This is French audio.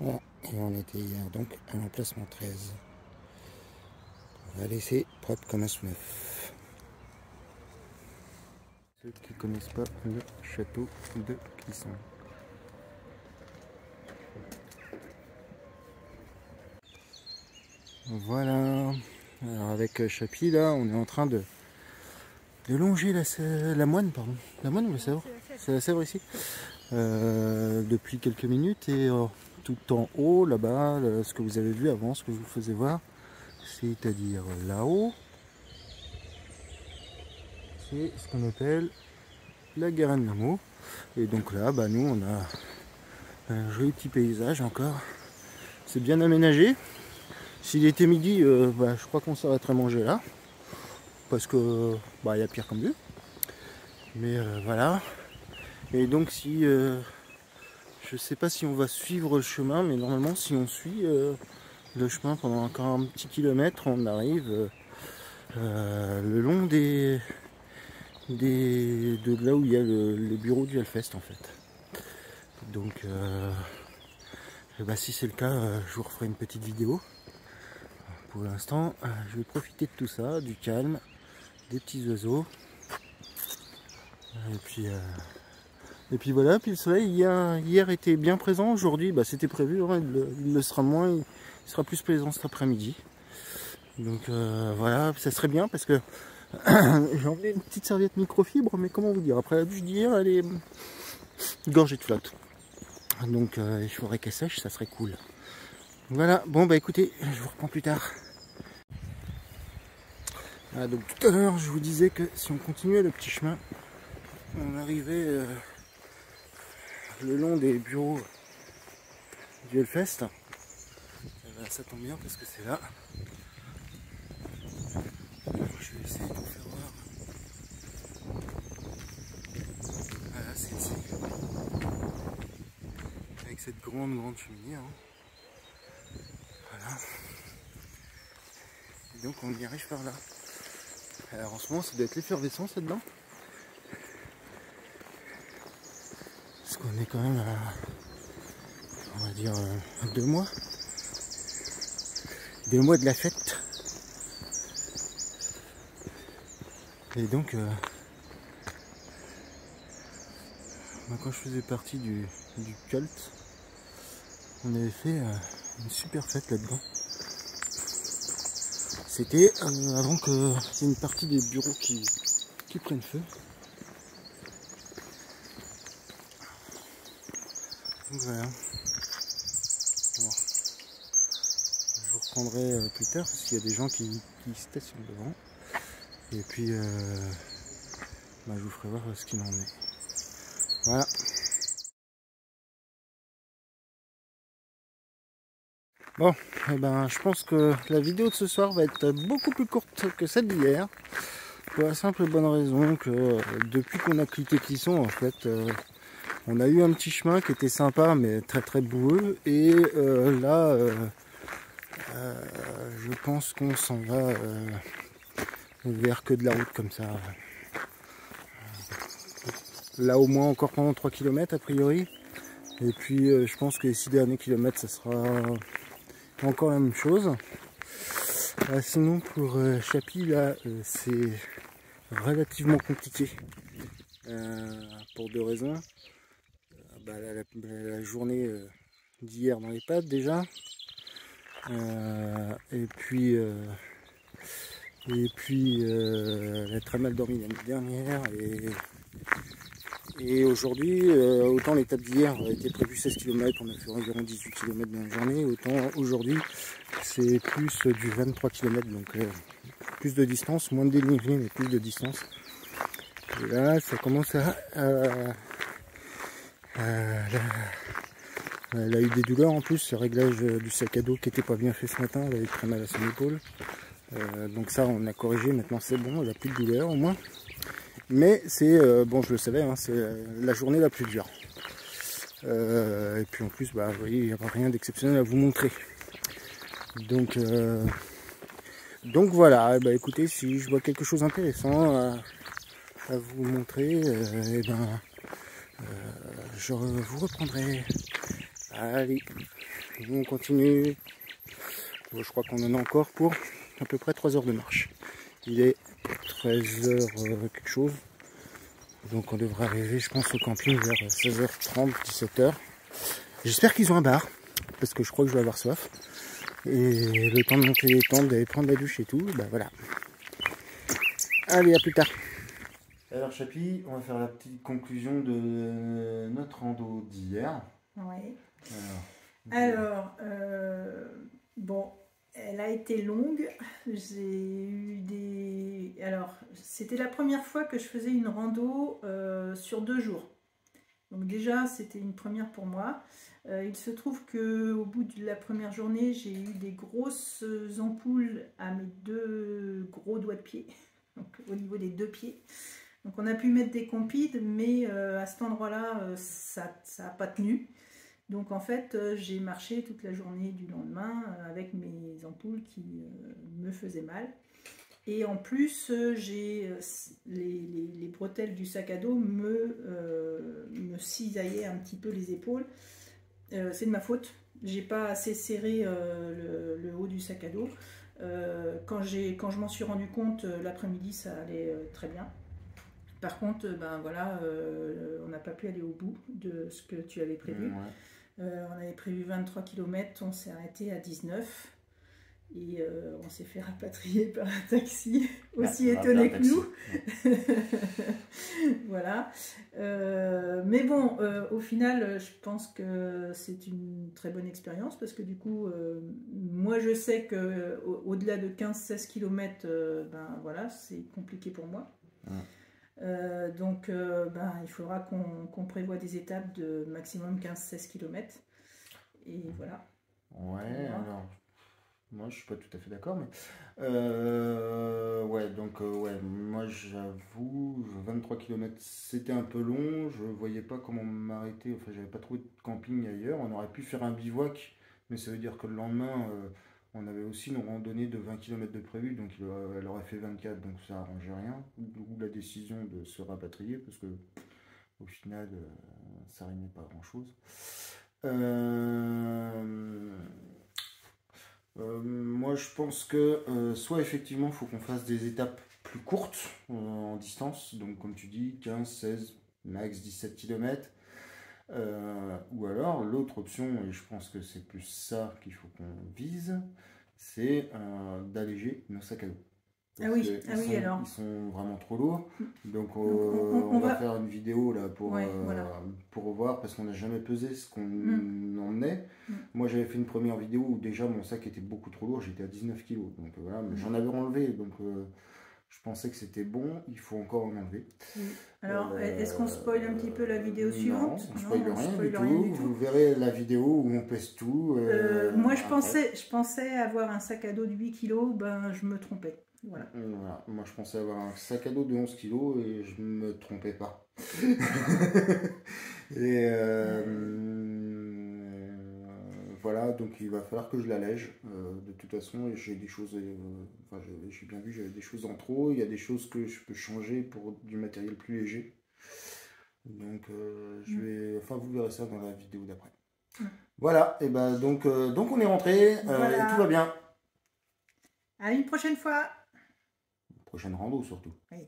Voilà, et on était hier donc à l'emplacement 13. On va laisser propre comme un sous neuf. Ceux qui ne connaissent pas le château de Clisson. Voilà, alors avec Chapi là, on est en train de longer la moine, pardon. La moine ou la Sèvre? C'est la Sèvre ici. Depuis quelques minutes et tout en haut là-bas, ce que vous avez vu avant, ce que je vous faisais voir, c'est-à-dire là-haut, c'est ce qu'on appelle la Garenne d'Amour. Et donc là, bah, nous on a un joli petit paysage encore. C'est bien aménagé. S'il était midi, bah, je crois qu'on s'arrêterait manger là. Parce que bah, y a pire comme vue. Mais voilà. Et donc si je sais pas si on va suivre le chemin, mais normalement si on suit le chemin pendant encore un petit kilomètre, on arrive le long de là où il y a les bureaux du Hellfest en fait. Donc bah, si c'est le cas, je vous referai une petite vidéo. Pour l'instant, je vais profiter de tout ça, du calme, des petits oiseaux. Et puis voilà, puis le soleil hier était bien présent, aujourd'hui bah, c'était prévu, hein, il le sera moins, il sera plus plaisant cet après-midi. Donc voilà, ça serait bien parce que j'ai emmené une petite serviette microfibre, mais comment vous dire, après la douche d'hier, elle est gorgée de flotte. Donc il faudrait qu'elle sèche, ça serait cool. Voilà, bon bah écoutez, je vous reprends plus tard. Voilà, donc tout à l'heure, je vous disais que si on continuait le petit chemin, on arrivait le long des bureaux du Hellfest. Ben, ça tombe bien parce que c'est là. Alors, je vais essayer de vous faire voir. Voilà, c'est ici. Avec cette grande cheminée. Hein. Voilà. Et donc on y arrive par là. Alors en ce moment ça doit être l'effervescence là-dedans. Parce qu'on est quand même à, on va dire, 2 mois. 2 mois de la fête. Et donc, moi, quand je faisais partie du culte, on avait fait une super fête là-dedans. C'était avant que il y ait une partie des bureaux qui prennent feu. Donc voilà. Bon. Je vous reprendrai plus tard parce qu'il y a des gens qui stationnent devant. Et puis bah, je vous ferai voir ce qu'il en est. Voilà. Bon, et ben, je pense que la vidéo de ce soir va être beaucoup plus courte que celle d'hier. Pour la simple et bonne raison que depuis qu'on a quitté Clisson, en fait, on a eu un petit chemin qui était sympa mais très boueux. Et là, je pense qu'on s'en va vers que de la route comme ça. Là au moins encore pendant 3 km a priori. Et puis je pense que les 6 derniers kilomètres ça sera encore la même chose. Sinon pour Chapi là c'est relativement compliqué pour 2 raisons. Bah, la journée d'hier dans les pattes déjà. Et puis elle a très mal dormi l'année dernière et aujourd'hui, autant l'étape d'hier était prévue 16 km, on a fait environ 18 km dans la journée, autant aujourd'hui c'est plus du 23 km, donc plus de distance, moins de dénivelé mais plus de distance. Et là ça commence elle a eu des douleurs en plus, le réglage du sac à dos qui n'était pas bien fait ce matin, elle avait très mal à son épaule. Donc ça on a corrigé, maintenant c'est bon, elle n'a plus de douleur au moins. Mais c'est, bon je le savais, hein, c'est la journée la plus dure. Et puis en plus, bah, vous voyez, il n'y a rien d'exceptionnel à vous montrer. Donc voilà, bah, écoutez, si je vois quelque chose d'intéressant à vous montrer, et ben, je vous reprendrai Allez, nous on continue. Bon, je crois qu'on en a encore pour à peu près 3 heures de marche. Il est 13h quelque chose. Donc on devrait arriver, je pense, au camping vers 16h30, 17h. J'espère qu'ils ont un bar, parce que je crois que je vais avoir soif. Et le temps de monter les tentes, d'aller prendre la douche et tout, bah voilà. Allez, à plus tard. Alors Chapi, on va faire la petite conclusion de notre rando d'hier. Oui. Alors, bon, elle a été longue. J'ai eu des... Alors, c'était la première fois que je faisais une rando sur 2 jours. Donc déjà, c'était une première pour moi. Il se trouve qu'au bout de la première journée, j'ai eu des grosses ampoules à mes 2 gros doigts de pied, donc au niveau des 2 pieds. Donc on a pu mettre des compides, mais à cet endroit-là, ça n'a pas tenu. Donc en fait, j'ai marché toute la journée du lendemain avec mes ampoules qui me faisaient mal. Et en plus, les bretelles du sac à dos me chisaillaient un petit peu les épaules. C'est de ma faute. J'ai pas assez serré le haut du sac à dos. Quand je m'en suis rendu compte, l'après-midi, ça allait très bien. Par contre, ben voilà, on n'a pas pu aller au bout de ce que tu avais prévu. Ouais. On avait prévu 23 km, on s'est arrêté à 19. Et on s'est fait rapatrier par un taxi, aussi étonné que nous. Voilà. Mais bon, au final, je pense que c'est une très bonne expérience parce que du coup, moi je sais qu'au-delà de 15-16 km, ben voilà, c'est compliqué pour moi. Donc ben, il faudra qu'on prévoie des étapes de maximum 15-16 km. Et voilà. Ouais, alors... Moi, je suis pas tout à fait d'accord, mais ouais, donc ouais, moi j'avoue, 23 km c'était un peu long, je voyais pas comment m'arrêter, enfin j'avais pas trouvé de camping ailleurs, on aurait pu faire un bivouac, mais ça veut dire que le lendemain, on avait aussi une randonnée de 20 km de prévu, donc elle aurait fait 24, donc ça arrangeait rien, ou la décision de se rapatrier, parce que au final, ça rimait pas grand chose. Moi je pense que soit effectivement il faut qu'on fasse des étapes plus courtes en distance, donc comme tu dis 15, 16, max 17 km, ou alors l'autre option, et je pense que c'est plus ça qu'il faut qu'on vise, c'est d'alléger nos sacs à dos. Ah oui, alors. Ils sont vraiment trop lourds. Donc on va faire une vidéo là ouais, voilà. pour voir parce qu'on n'a jamais pesé ce qu'on emmenait. Moi j'avais fait une première vidéo où déjà mon sac était beaucoup trop lourd, j'étais à 19 kg. Donc voilà, mais j'en avais enlevé. Donc je pensais que c'était bon, il faut encore en enlever. Alors est-ce qu'on spoil un petit peu la vidéo suivante? Non, on spoil rien du tout. Vous verrez la vidéo où on pèse tout. Moi je pensais avoir un sac à dos de 8 kg, ben je me trompais. Voilà. Voilà. Moi je pensais avoir un sac à dos de 11 kg et je me trompais pas. Et voilà, donc il va falloir que je l'allège de toute façon. J'ai des choses, enfin j'ai bien vu, j'avais des choses en trop. Il y a des choses que je peux changer pour du matériel plus léger. Donc je vais, enfin vous verrez ça dans la vidéo d'après. Voilà, et ben donc on est rentré voilà. et tout va bien. À une prochaine fois. Prochaine rando surtout. Oui.